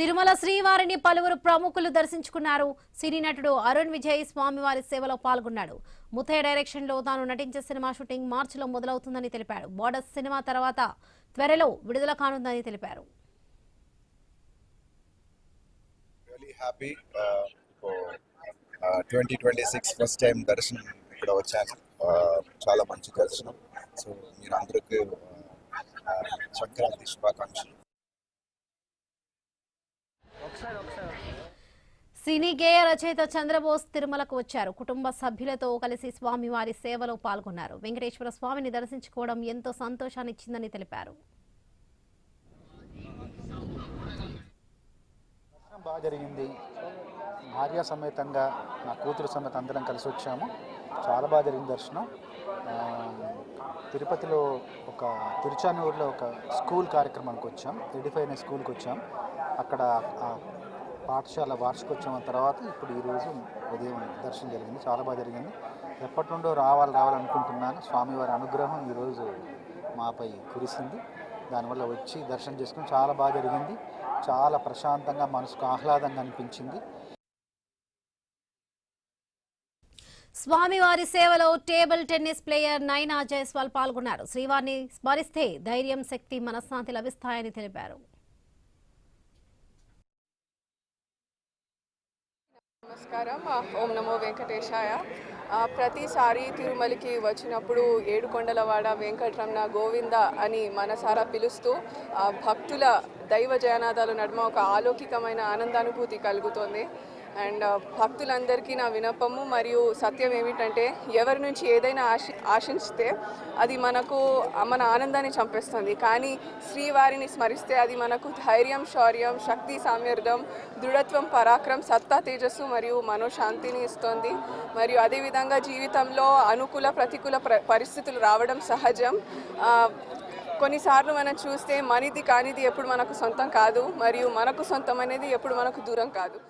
తిరుమల శ్రీవారిని పలువురు ప్రముఖులు దర్శించుకున్నారు. సినీ నటుడు అరుణ్ విజయ్ స్వామివారి సేవలో పాల్గొన్నాడు. ముథయ్య డైరెక్షన్ లో తాను నటించే సినిమా షూటింగ్ మార్చిలో మొదలవుతుందని తెలిపాడు. బోర్డర్స్ సినిమా తర్వాత త్వరలో విడుదల కానుందని తెలిపారు. Really happy for 2026 first time దర్శనం ఇక్కడ వచ్చాను. చాలా మంచి దర్శనం. సో మీరు అందరికీ సంక్రాంతి శుభాకాంక్షలు. సినీ గేయ రచయిత చంద్రబోస్ తిరుమలకు వచ్చారు. కుటుంబ సభ్యులతో కలిసి స్వామివారి సేవలో పాల్గొన్నారు. వెంకటేశ్వర స్వామిని దర్శించుకోవడం ఎంతో సంతోషాన్ని ఇచ్చిందని తెలిపారు. బాగా జరిగింది. భార్య సమేతంగా నా కూతురు సమేత అందరం కలిసి వచ్చాము. చాలా బాగా జరిగింది దర్శనం. తిరుపతిలో తిరుచానూరులో ఒక స్కూల్ కార్యక్రమానికి వచ్చాం. ఎడిఫై స్కూల్కి వచ్చాం. అక్కడ పాఠశాల వార్షికోత్సవం తర్వాత ఇప్పుడు ఈరోజు ఉదయం దర్శనం జరిగింది. చాలా బాగా జరిగింది. ఎప్పటి నుండో రావాలనుకుంటున్నాను. స్వామివారి అనుగ్రహం ఈరోజు మాపై కురిసింది. దానివల్ల వచ్చి దర్శనం చేసుకుని చాలా బాగా జరిగింది. చాలా ప్రశాంతంగా, మనసుకు ఆహ్లాదంగా అనిపించింది. స్వామివారి సేవలో టేబుల్ టెన్నిస్ ప్లేయర్ నైనా జైస్వాల్ పాల్గొన్నారు. శ్రీవారిని స్మరిస్తే ధైర్యం, శక్తి, మనశ్శాంతి లభిస్తాయని తెలిపారు. నమస్కారం. ఓం నమో వెంకటేశాయ. ప్రతిసారి తిరుమలకి వచ్చినప్పుడు ఏడుకొండలవాడ వెంకటరమణ గోవింద అని మనసారా పిలుస్తూ భక్తుల దైవ జయనాదాల నడుమ ఒక అలౌకికమైన ఆనందానుభూతి కలుగుతోంది. అండ్ భక్తులందరికీ నా వినపము మరియు సత్యం ఏమిటంటే, ఎవరి నుంచి ఏదైనా ఆశిస్తే అది మన ఆనందాన్ని చంపేస్తుంది. కానీ శ్రీవారిని స్మరిస్తే అది మనకు ధైర్యం, శౌర్యం, శక్తి, సామర్థ్యం, దృఢత్వం, పరాక్రమం, సత్తా, తేజస్సు మరియు మనోశాంతిని ఇస్తుంది. మరియు అదేవిధంగా జీవితంలో అనుకూల ప్రతికూల పరిస్థితులు రావడం సహజం. కొన్నిసార్లు మనం చూస్తే మనది కానిది ఎప్పుడు మనకు సొంతం కాదు, మరియు మనకు సొంతం అనేది ఎప్పుడు మనకు దూరం కాదు.